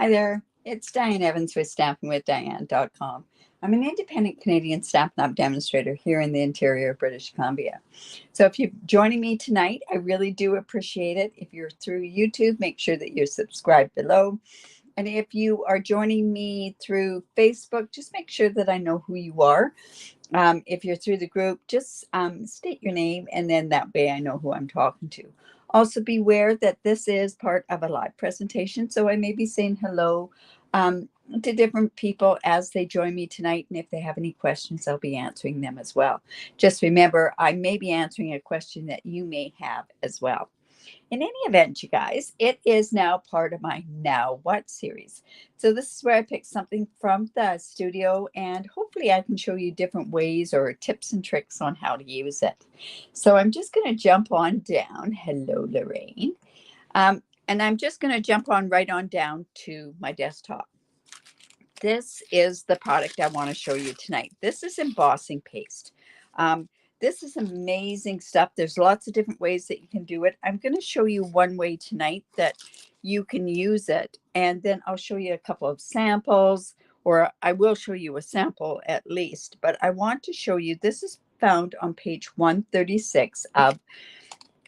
Hi there, it's Diane Evans with stampingwithdiane.com. I'm an independent Canadian Stampin' Up demonstrator here in the interior of British Columbia. So if you're joining me tonight, I really do appreciate it. If you're through YouTube, make sure that you're subscribed below. And if you are joining me through Facebook, just make sure that I know who you are. If you're through the group, just state your name, and then that way I know who I'm talking to. Also, beware that this is part of a live presentation, so I may be saying hello to different people as they join me tonight, and if they have any questions, I'll be answering them as well. Just remember, I may be answering a question that you may have as well. In any event, you guys, it is now part of my Now What series. So this is where I pick something from the studio, and hopefully I can show you different ways or tips and tricks on how to use it. So I'm just going to jump on down. Hello, Lorraine. And I'm just going to jump on right on down to my desktop. This is the product I want to show you tonight. This is embossing paste. This is amazing stuff. There's lots of different ways that you can do it. I'm going to show you one way tonight that you can use it, and then I'll show you a couple of samples, or I will show you a sample at least, but I want to show you, this is found on page 136 of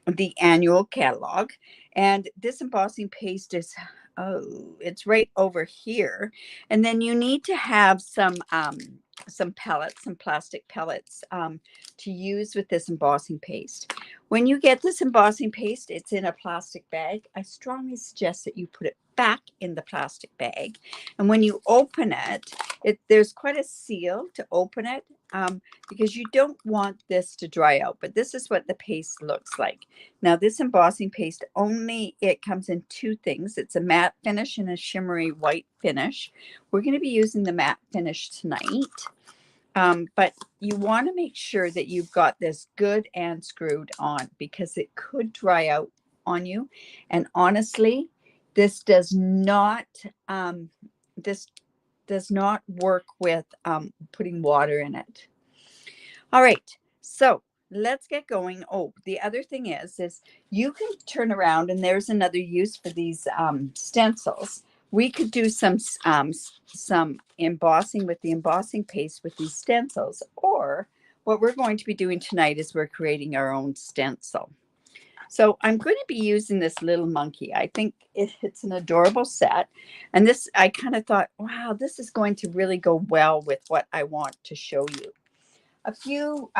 the annual catalog. And this embossing paste is, oh, it's right over here. And then you need to have some pellets, some plastic pellets to use with this embossing paste. When you get this embossing paste, it's in a plastic bag. I strongly suggest that you put it back in the plastic bag. And when you open it, there's quite a seal to open it because you don't want this to dry out. But this is what the paste looks like. Now, this embossing paste it comes in two things. It's a matte finish and a shimmery white finish. We're going to be using the matte finish tonight. But you want to make sure that you've got this good and screwed on because it could dry out on you. And honestly, this does not work with putting water in it. All right, so let's get going. Oh, the other thing is you can turn around, and there's another use for these stencils. We could do some embossing with the embossing paste with these stencils, or what we're going to be doing tonight is we're creating our own stencil. So I'm going to be using this little monkey. I think it's an adorable set. And this, I kind of thought, wow, this is going to really go well with what I want to show you. A few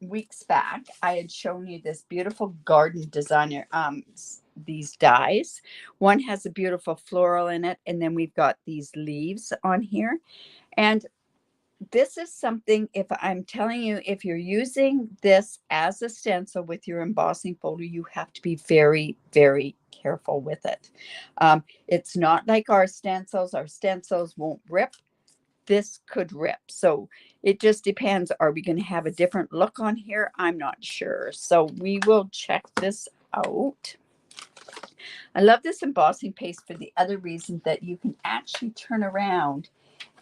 weeks back, I had shown you this beautiful garden designer, these dies. One has a beautiful floral in it, and then we've got these leaves on here. And this is something, if I'm telling you, if you're using this as a stencil with your embossing folder, you have to be very, very careful with it. It's not like our stencils. Our stencils won't rip. This could rip. So it just depends. Are we going to have a different look on here? I'm not sure. So we will check this out. I love this embossing paste for the other reason that you can actually turn around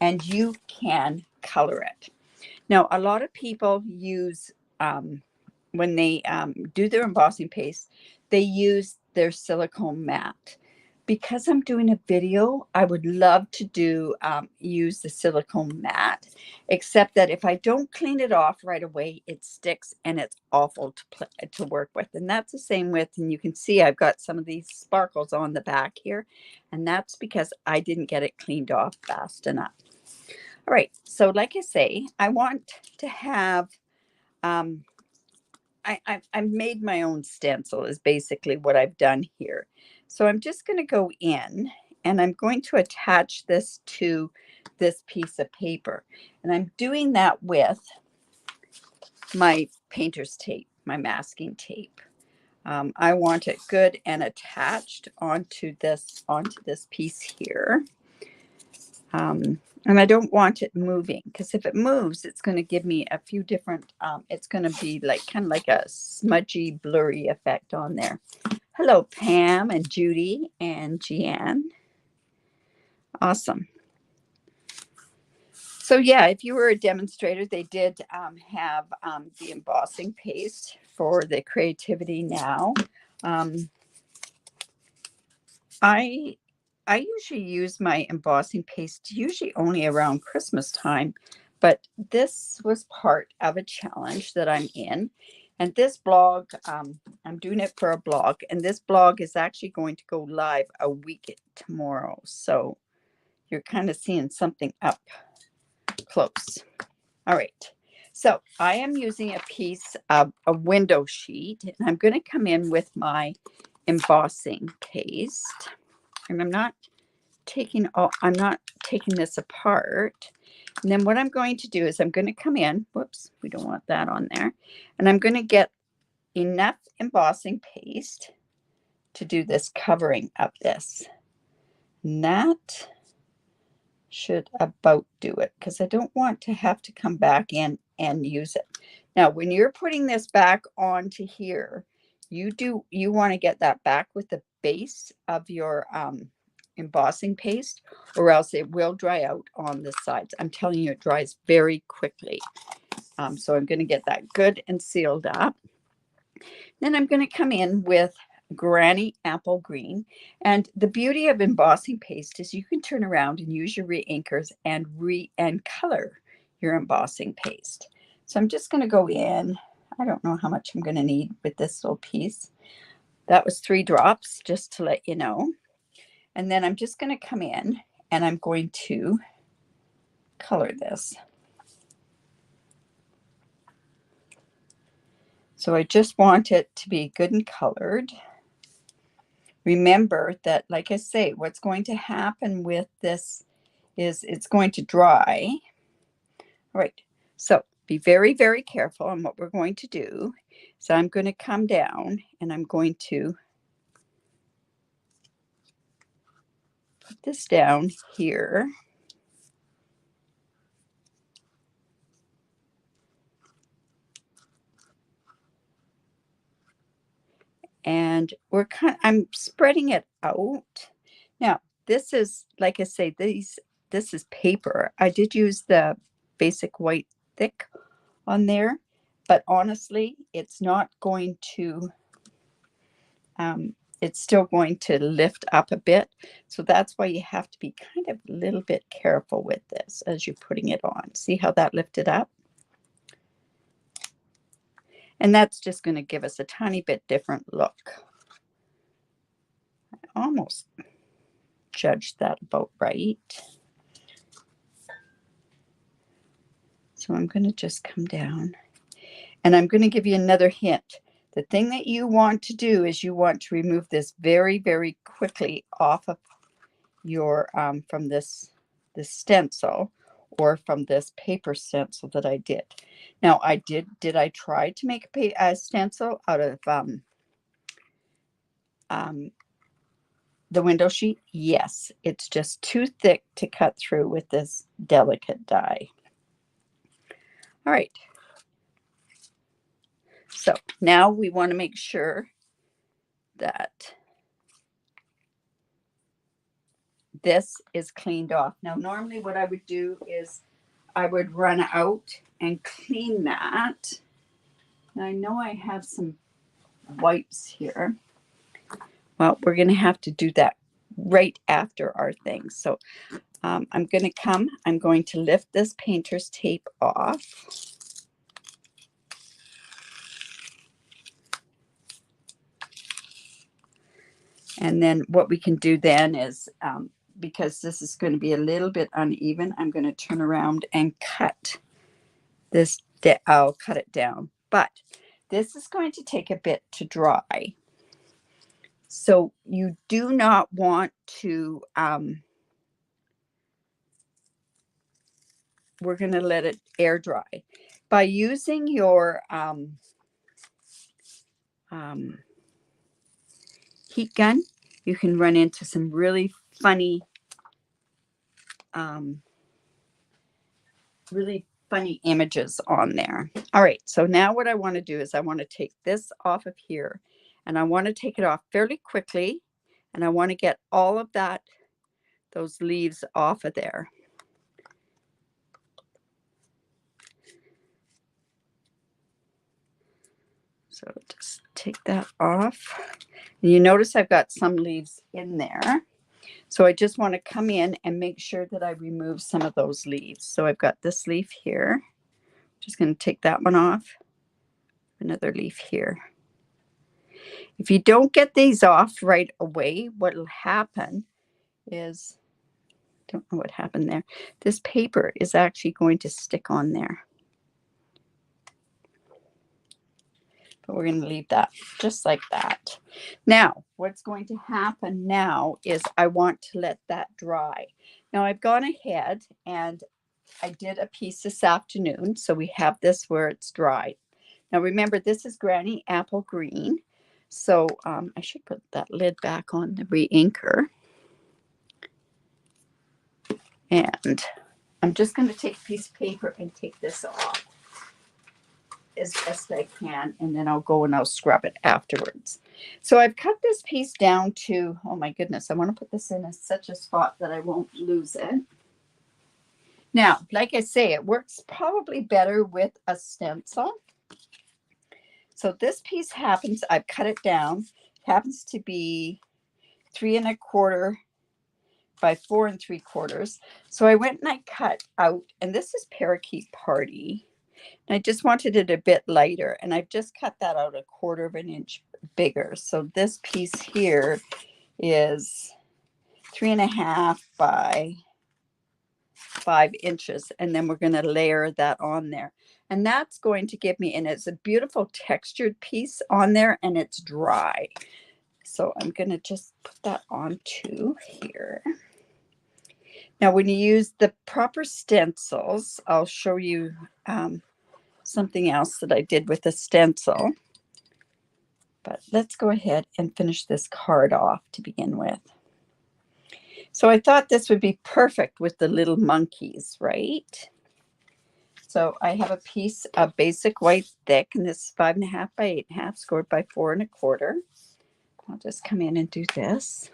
and you can color it. Now, a lot of people use, when they do their embossing paste, they use their silicone mat. Because I'm doing a video, I would love to use the silicone mat, except that if I don't clean it off right away, it sticks and it's awful to work with. And that's the same with, and you can see I've got some of these sparkles on the back here, and that's because I didn't get it cleaned off fast enough. All right, so like I say, I want to have, I've made my own stencil is basically what I've done here. So I'm just going to go in and I'm going to attach this to this piece of paper. And I'm doing that with my painter's tape, my masking tape. I want it good and attached onto this piece here. And I don't want it moving because if it moves, it's going to give me a few different, it's going to be like kind of like a smudgy, blurry effect on there. Hello, Pam and Judy and Jeanne. Awesome. So yeah, if you were a demonstrator, they did have the embossing paste for the Creativity Now. I usually use my embossing paste usually only around Christmas time, but this was part of a challenge that I'm in. And this blog, I'm doing it for a blog, and this blog is actually going to go live a week tomorrow. So you're kind of seeing something up close. All right. So I am using a piece of a window sheet, and I'm going to come in with my embossing paste. And I'm not taking this apart. And then what I'm going to do is I'm going to come in, whoops, we don't want that on there. And I'm going to get enough embossing paste to do this covering of this. And that should about do it, because I don't want to have to come back in and use it. Now, when you're putting this back onto here, you want to get that back with the base of your embossing paste, or else it will dry out on the sides. I'm telling you, it dries very quickly. So I'm going to get that good and sealed up. Then I'm going to come in with Granny Apple Green. And the beauty of embossing paste is you can turn around and use your re-inkers and color your embossing paste. So I'm just going to go in. I don't know how much I'm going to need with this little piece. That was 3 drops, just to let you know. And then I'm just going to come in and I'm going to color this. So I just want it to be good and colored. Remember that, like I say, what's going to happen with this is it's going to dry. All right, so be very, very careful on what we're going to do. So I'm going to come down and I'm going to put this down here. And I'm spreading it out. Now, this is, like I say, this is paper. I did use the basic white thick on there, but honestly, it's not going to, it's still going to lift up a bit. So that's why you have to be kind of a little bit careful with this as you're putting it on. See how that lifted up? And that's just going to give us a tiny bit different look. I almost judged that about right. So I'm going to just come down and I'm going to give you another hint. The thing that you want to do is you want to remove this very, very quickly off of your, from this stencil, or from this paper stencil that I did. Now did I try to make a stencil out of the window sheet? Yes, it's just too thick to cut through with this delicate die. All right. So now we want to make sure that this is cleaned off. Now, normally what I would do is I would run out and clean that. Now, I know I have some wipes here. Well, we're going to have to do that right after our thing. So I'm going to lift this painter's tape off. And then what we can do then is, because this is going to be a little bit uneven, I'm going to turn around and cut this. I'll cut it down. But this is going to take a bit to dry. So you do not want to, we're going to let it air dry. By using your heat gun, you can run into some really funny, images on there. All right, so now what I want to do is I want to take this off of here, and I want to take it off fairly quickly, and I want to get all of those leaves off of there. So just take that off. And you notice I've got some leaves in there. So I just want to come in and make sure that I remove some of those leaves. So I've got this leaf here. Just going to take that one off. Another leaf here. If you don't get these off right away, what will happen is, don't know what happened there. This paper is actually going to stick on there. But we're going to leave that just like that. Now, what's going to happen now is I want to let that dry. Now, I've gone ahead and I did a piece this afternoon. So we have this where it's dry. Now, remember, this is Granny Apple Green. So I should put that lid back on the re-inker. And I'm just going to take a piece of paper and take this off as best I can, and then I'll go and I'll scrub it afterwards. So I've cut this piece down to, oh my goodness, I want to put this in such a spot that I won't lose it. Now, like I say, it works probably better with a stencil. So this piece happens, I've cut it down, happens to be 3 1/4 by 4 3/4. So I went and I cut out, and this is Parakeet Party. And I just wanted it a bit lighter, and I've just cut that out 1/4 of an inch bigger. So this piece here is 3 1/2 by 5 inches, and then we're going to layer that on there. And that's going to give me, and it's a beautiful textured piece on there, and it's dry. So I'm going to just put that onto here. Now, when you use the proper stencils, I'll show you something else that I did with a stencil. But let's go ahead and finish this card off to begin with. So I thought this would be perfect with the little monkeys, right? So I have a piece of basic white thick, and this is 5 1/2 by 8 1/2, scored by 4 1/4. I'll just come in and do this.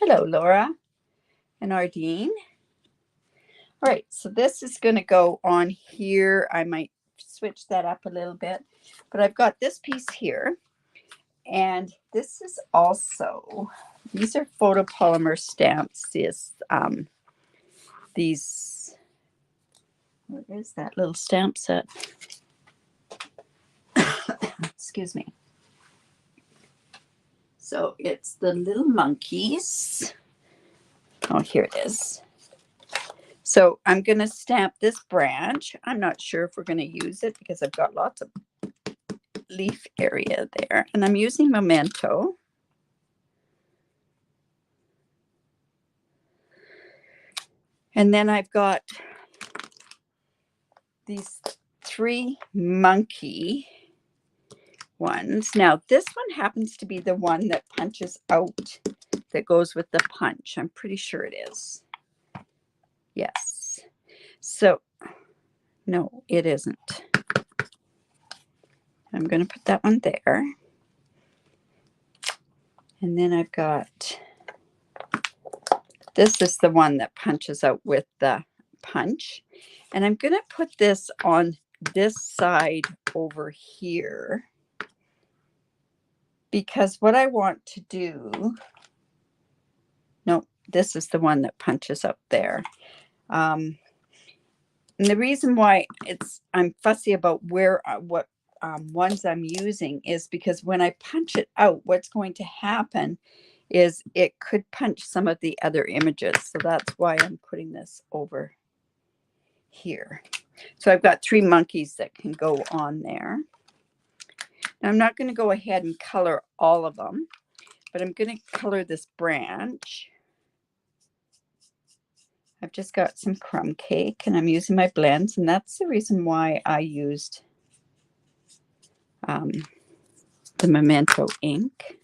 Hello, Laura and Ardeen. All right, so this is going to go on here. I might switch that up a little bit, but I've got this piece here, and this is also, these are photopolymer stamps. These, what is that little stamp set? Excuse me. So it's the little monkeys. Oh, here it is. So I'm going to stamp this branch. I'm not sure if we're going to use it because I've got lots of leaf area there. And I'm using Memento. And then I've got these 3 monkey ones. Now, this one happens to be the one that punches out, that goes with the punch. I'm pretty sure it is. Yes. So, no, it isn't. I'm going to put that one there. And then I've got, this is the one that punches out with the punch. And I'm going to put this on this side over here, because what I want to do, no, this is the one that punches up there. And the reason why I'm fussy about what ones I'm using is because when I punch it out, what's going to happen is it could punch some of the other images. So that's why I'm putting this over here. So I've got 3 monkeys that can go on there. Now I'm not going to go ahead and color all of them, but I'm going to color this branch. I've just got some crumb cake, and I'm using my blends, and that's the reason why I used the Memento ink.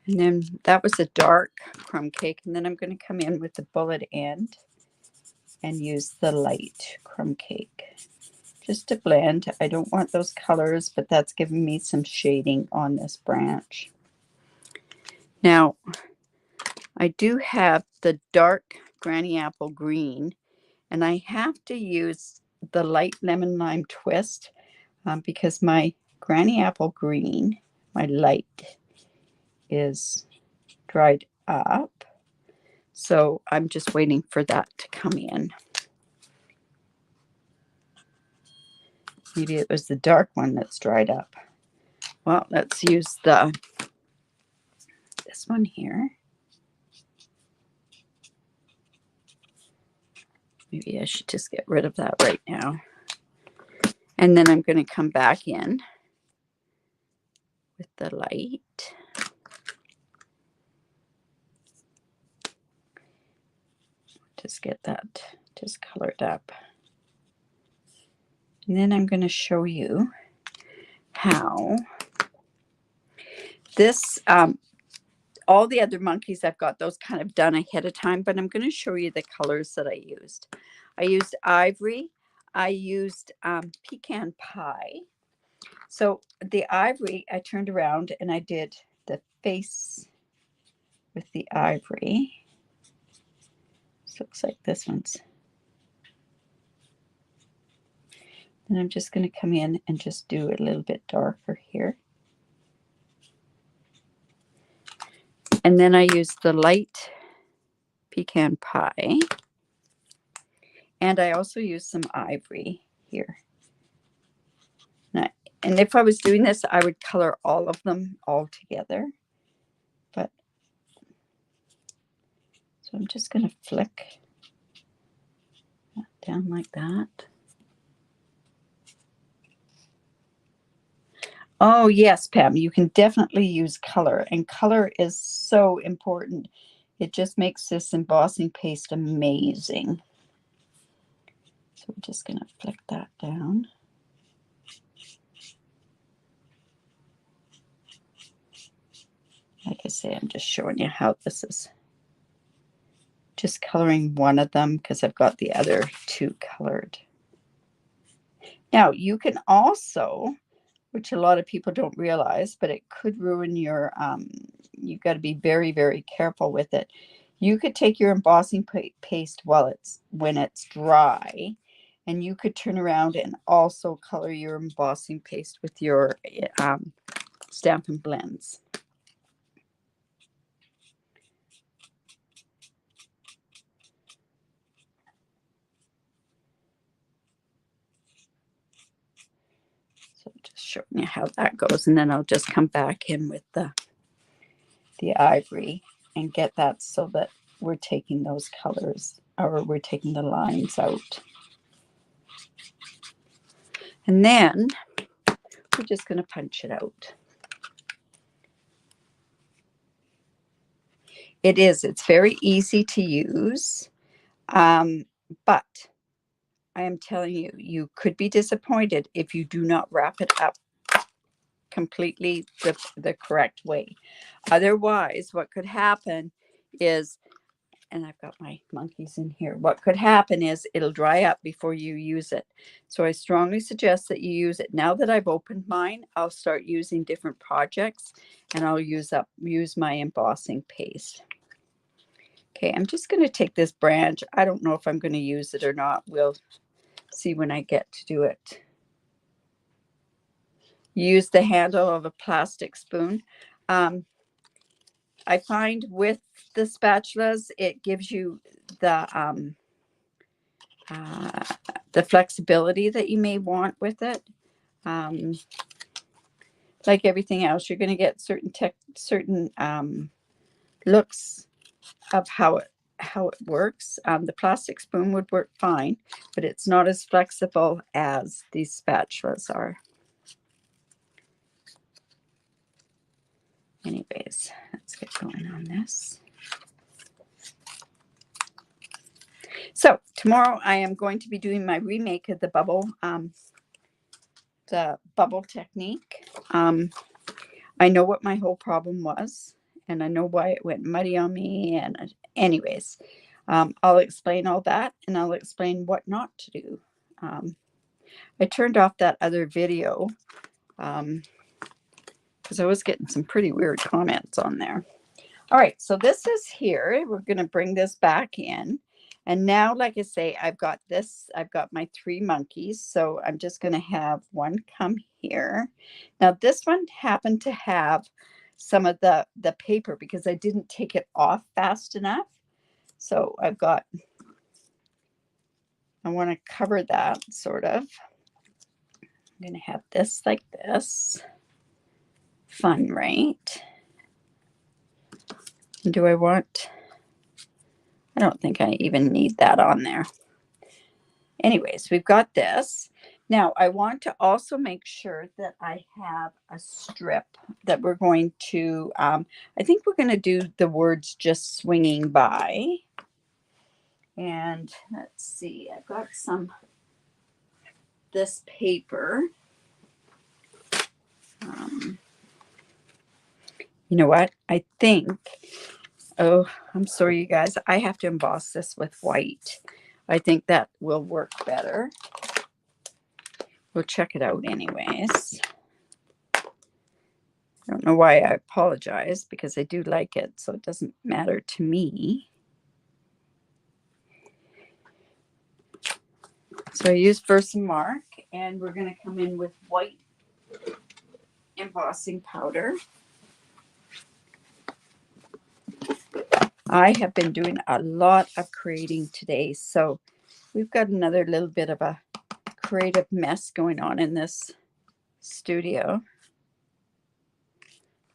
And then that was a dark crumb cake, and then I'm going to come in with the bullet end and use the light crumb cake just to blend. I don't want those colors, but that's giving me some shading on this branch. Now, I do have the dark Granny Apple Green, and I have to use the light lemon lime twist because my Granny Apple Green, my light, is dried up. So I'm just waiting for that to come in. Maybe it was the dark one that's dried up. Well, let's use this one here. Maybe I should just get rid of that right now. And then I'm going to come back in with the light. Just get that just colored up. And then I'm going to show you how this, all the other monkeys, I've got those kind of done ahead of time, but I'm going to show you the colors that I used. I used ivory. I used pecan pie. So the ivory, I turned around and I did the face with the ivory. This looks like this one's. And I'm just going to come in and just do it a little bit darker here. And then I used the light pecan pie. And I also used some ivory here. And if I was doing this, I would color all of them all together. But so I'm just going to flick that down like that. Oh, yes, Pam, you can definitely use color. And color is so important. It just makes this embossing paste amazing. So we're just going to flick that down. Like I say, I'm just showing you how this is. Just coloring one of them because I've got the other two colored. Now, you can also, which a lot of people don't realize, but it could ruin your, you've got to be very, very careful with it. You could take your embossing paste when it's dry, and you could turn around and also color your embossing paste with your Stampin' Blends. So just showing you how that goes, and then I'll just come back in with the ivory and get that so that we're taking those colors, or we're taking the lines out. And then we're just going to punch it out. It's very easy to use, but I am telling you, you could be disappointed if you do not wrap it up completely the correct way. Otherwise, what could happen is, and I've got my monkeys in here, what could happen is it'll dry up before you use it. So I strongly suggest that you use it. Now that I've opened mine, I'll start using different projects, and I'll use my embossing paste. Okay, I'm just going to take this branch. I don't know if I'm going to use it or not. We'll see when I get to do it. Use the handle of a plastic spoon. I find with the spatulas, it gives you the flexibility that you may want with it. Like everything else, you're going to get certain looks of how it works. The plastic spoon would work fine, but it's not as flexible as these spatulas are. Anyways, let's get going on this. So tomorrow I am going to be doing my remake of the bubble technique. I know what my whole problem was, and I know why it went muddy on me. And anyways, I'll explain all that, and I'll explain what not to do. I turned off that other video because I was getting some pretty weird comments on there. All right, so this is here. We're going to bring this back in, And now, like I say, I've got this, I've got my 3 monkeys. So I'm just going to have one come here. Now this one happened to have some of the paper because I didn't take it off fast enough. So I've got, I want to cover that sort of. I'm going to have this like this. Fun, right? Do I want, I don't think I even need that on there. Anyways, we've got this. Now I want to also make sure that I have a strip that we're going to, I think we're going to do the words just swinging by. And let's see, I've got some, this paper. You know what? I think, oh, I'm sorry, you guys. I have to emboss this with white. I think that will work better. We'll check it out anyways. I don't know why I apologize because I do like it, so it doesn't matter to me. So I use Versamark, and we're going to come in with white embossing powder. I have been doing a lot of creating today, so we've got another little bit of a creative mess going on in this studio.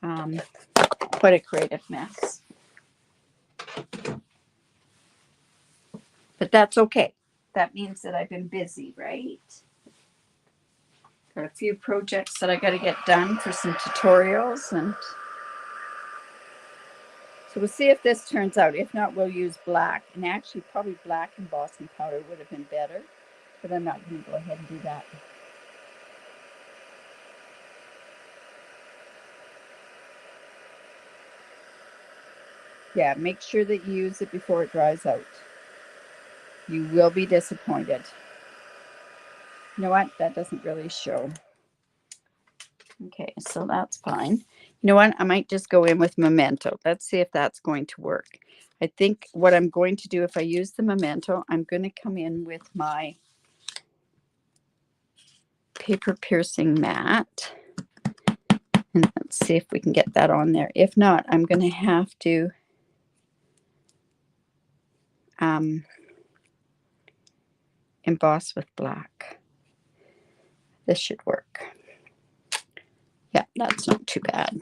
Quite a creative mess. But that's okay. That means that I've been busy, right? Got a few projects that I got to get done for some tutorials, and so we'll see if this turns out. If not, we'll use black, and actually probably black embossing powder would have been better, but I'm not going to go ahead and do that. Yeah, make sure that you use it before it dries out. You will be disappointed. You know what? That doesn't really show. Okay, so that's fine. You know what? I might just go in with Memento. Let's see if that's going to work. I think what I'm going to do if I use the Memento, I'm going to come in with my paper piercing mat. And let's see if we can get that on there. If not, I'm going to have to emboss with black. This should work. Yeah, that's not too bad.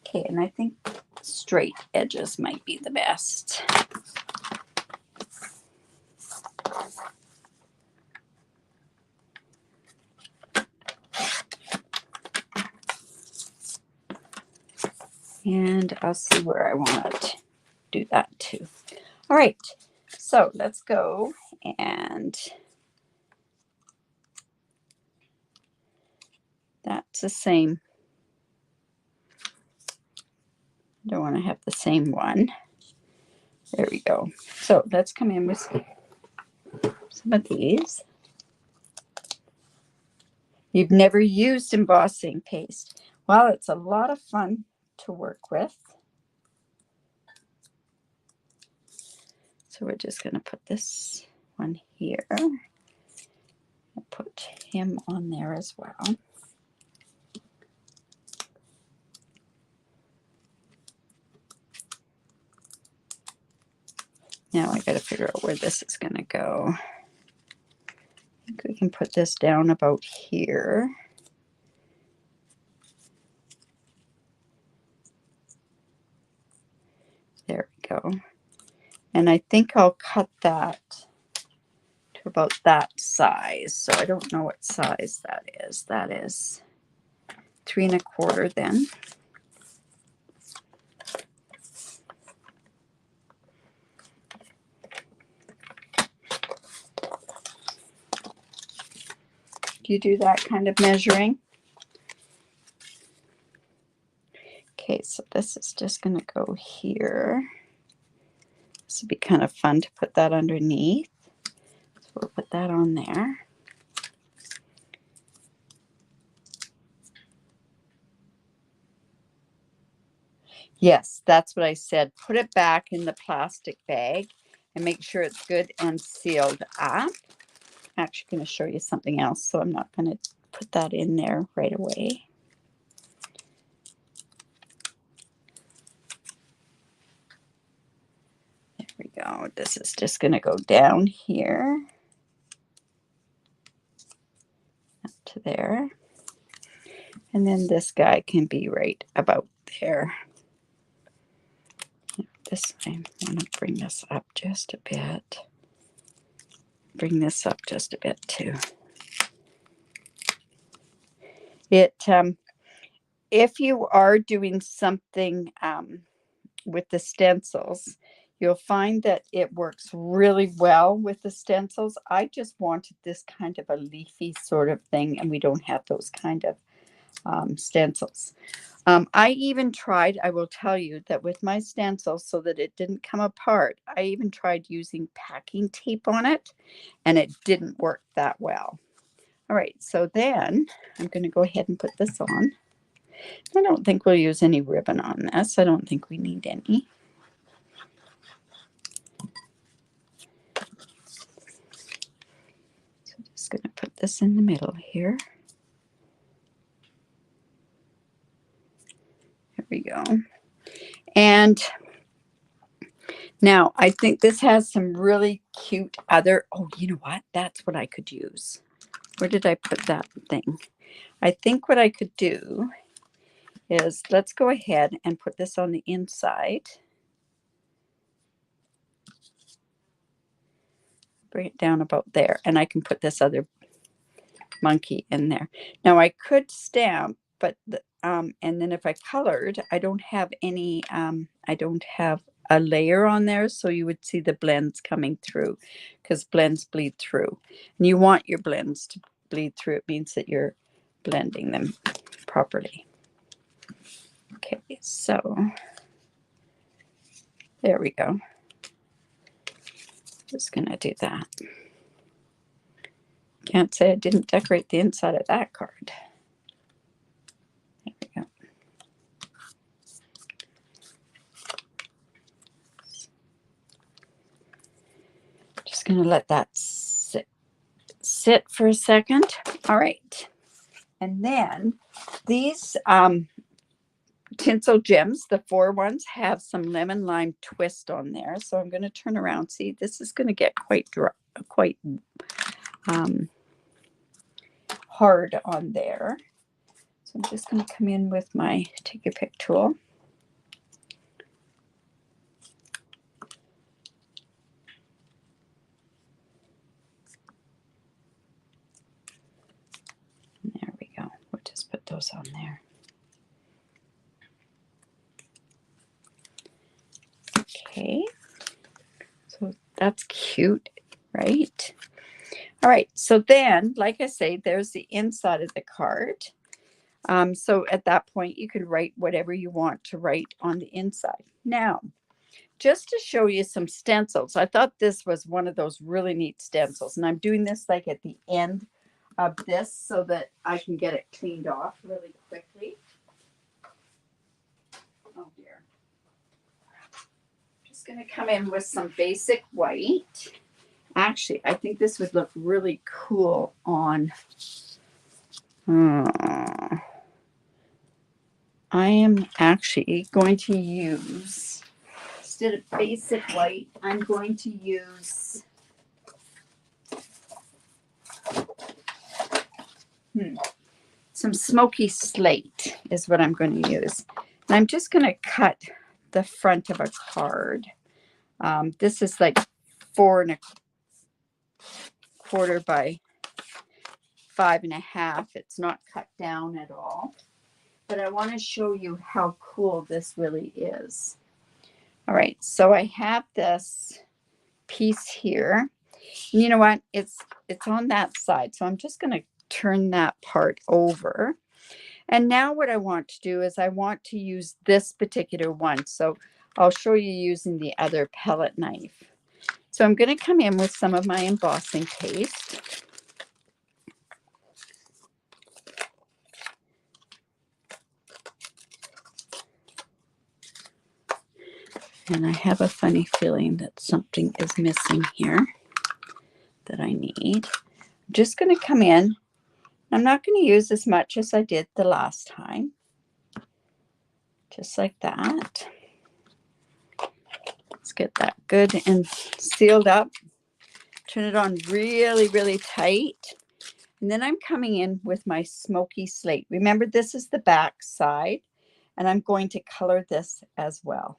Okay, and I think straight edges might be the best. And I'll see where I want to do that too. All right, so let's go, and that's the same. I don't want to have the same one. There we go. So let's come in with some of these. You've never used embossing paste. Well, it's a lot of fun to work with. So we're just going to put this one here. And put him on there as well. Now I got to figure out where this is going to go. I think we can put this down about here. There we go. And I think I'll cut that to about that size. So I don't know what size that is. That is 3 1/4 then. Do you do that kind of measuring? Okay, so this is just going to go here. This would be kind of fun to put that underneath. So we'll put that on there. Yes, that's what I said. Put it back in the plastic bag and make sure it's good and sealed up. I'm actually going to show you something else, so I'm not going to put that in there right away. There we go. This is just going to go down here up to there. And then this guy can be right about there. This, I want to bring this up just a bit. Bring this up just a bit too. If you are doing something with the stencils, you'll find that it works really well with the stencils. I just wanted this kind of a leafy sort of thing, and we don't have those kind of stencils. I even tried, I will tell you that with my stencils, so that it didn't come apart, I even tried using packing tape on it, and it didn't work that well. All right, so then I'm going to go ahead and put this on. I don't think we'll use any ribbon on this. I don't think we need any. So I'm just going to put this in the middle here. There we go. And now I think this has some really cute other, oh, you know what? That's what I could use. Where did I put that thing? I think what I could do is, let's go ahead and put this on the inside. Bring it down about there, and I can put this other monkey in there. Now I could stamp, but and then if I colored, I don't have any, I don't have a layer on there, so you would see the blends coming through, because blends bleed through, and you want your blends to bleed through. It means that you're blending them properly. Okay, so there we go. Just gonna do that. Can't say I didn't decorate the inside of that card. There we go. Just gonna let that sit for a second. All right, and then these tinsel gems, the 4 ones, have some lemon lime twist on there. So I'm going to turn around. See, this is going to get quite dry, quite hard on there. So I'm just going to come in with my take your pick tool. There we go. We'll just put those on there. Okay. So that's cute, right? All right. So then, like I say, there's the inside of the card. So at that point, you can write whatever you want to write on the inside. Now, just to show you some stencils, I thought this was one of those really neat stencils. And I'm doing this like at the end of this so that I can get it cleaned off really quickly. Oh dear. I'm just going to come in with some basic white. Actually, I think this would look really cool on... I am actually going to use, instead of basic white, I'm going to use some smoky slate is what I'm going to use. And I'm just going to cut the front of a card. This is like 4 1/4 by 5 1/2. It's not cut down at all. But I want to show you how cool this really is. All right, so I have this piece here. And you know what? It's on that side. So I'm just going to turn that part over. And now what I want to do is I want to use this particular one. So I'll show you using the other pellet knife. So I'm going to come in with some of my embossing paste. And I have a funny feeling that something is missing here that I need. I'm just going to come in. I'm not going to use as much as I did the last time. Just like that. Let's get that good and sealed up. Turn it on really, really tight. And then I'm coming in with my smoky slate. Remember, this is the back side, and I'm going to color this as well.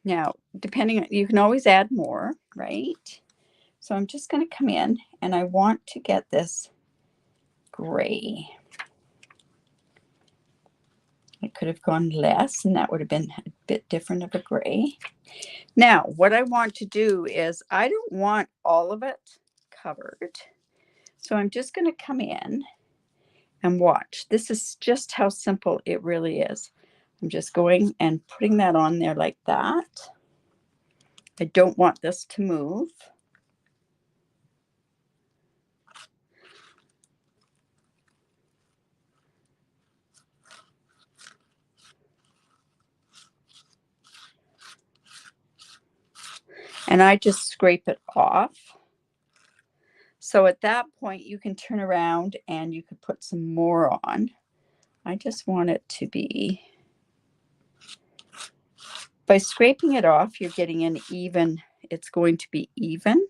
Now, depending on, you can always add more, right? So I'm just going to come in, and I want to get this gray. I could have gone less, and that would have been a bit different of a gray. Now, what I want to do is I don't want all of it covered. So I'm just going to come in and watch. This is just how simple it really is. I'm just going and putting that on there like that. I don't want this to move. And I just scrape it off. So at that point, you can turn around and you could put some more on. I just want it to be, by scraping it off, you're getting an even, it's going to be even.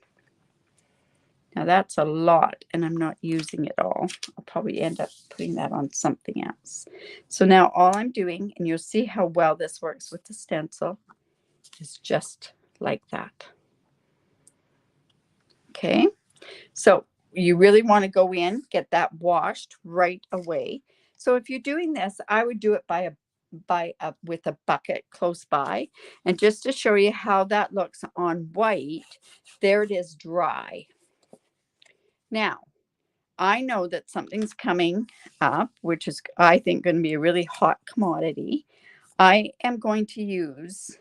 Now that's a lot, and I'm not using it all. I'll probably end up putting that on something else. So now all I'm doing, and you'll see how well this works with the stencil, is just like that. Okay, so you really want to go in, get that washed right away. So if you're doing this, I would do it with a bucket close by. And just to show you how that looks on white, there it is dry. Now, I know that something's coming up, which is, I think, going to be a really hot commodity. I am going to use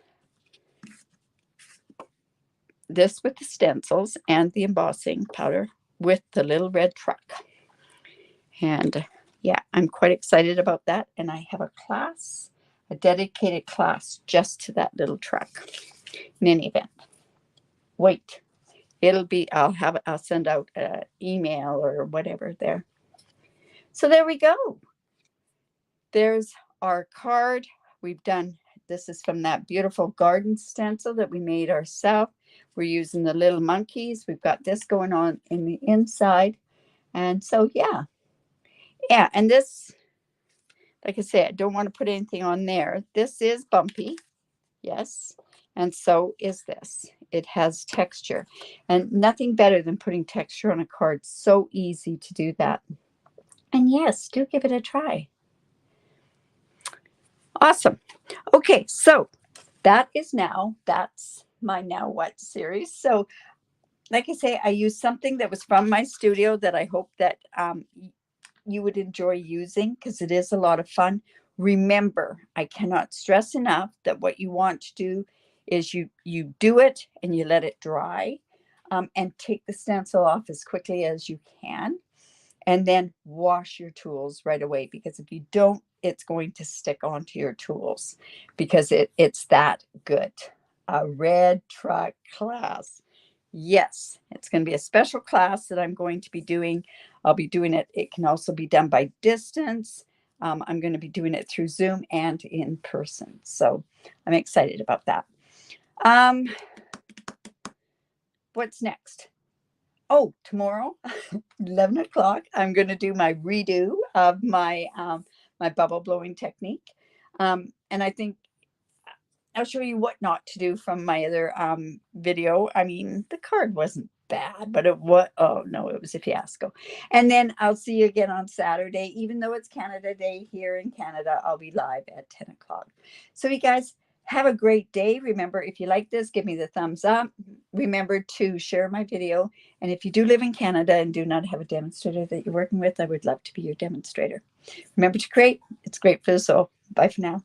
this with the stencils and the embossing powder with the little red truck. And yeah, I'm quite excited about that. And I have a class, a dedicated class just to that little truck. In any event, wait, it'll be, I'll send out an email or whatever there. So there we go. There's our card. We've done, this is from that beautiful garden stencil that we made ourselves. We're using the little monkeys. We've got this going on in the inside. And so, yeah. Yeah, and this, like I said, I don't want to put anything on there. This is bumpy. Yes. And so is this. It has texture. And nothing better than putting texture on a card. So easy to do that. And yes, do give it a try. Awesome. Okay, so that's my Now What series. So like I say, I used something that was from my studio that I hope that you would enjoy using, because it is a lot of fun. Remember, I cannot stress enough that what you want to do is you do it and you let it dry, and take the stencil off as quickly as you can. And then wash your tools right away, because if you don't, it's going to stick onto your tools, because it's that good. A red truck class. Yes, it's going to be a special class that I'm going to be doing. I'll be doing it. It can also be done by distance. I'm going to be doing it through Zoom and in person. So I'm excited about that. What's next? Oh, tomorrow, 11 o'clock, I'm going to do my redo of my my bubble blowing technique. And I think I'll show you what not to do from my other video. I mean, the card wasn't bad, but it was, oh no, it was a fiasco. And then I'll see you again on Saturday. Even though it's Canada Day here in Canada, I'll be live at 10 o'clock. So you guys, have a great day. Remember, if you like this, give me the thumbs up. Remember to share my video. And if you do live in Canada and do not have a demonstrator that you're working with, I would love to be your demonstrator. Remember to create. It's great for the soul. Bye for now.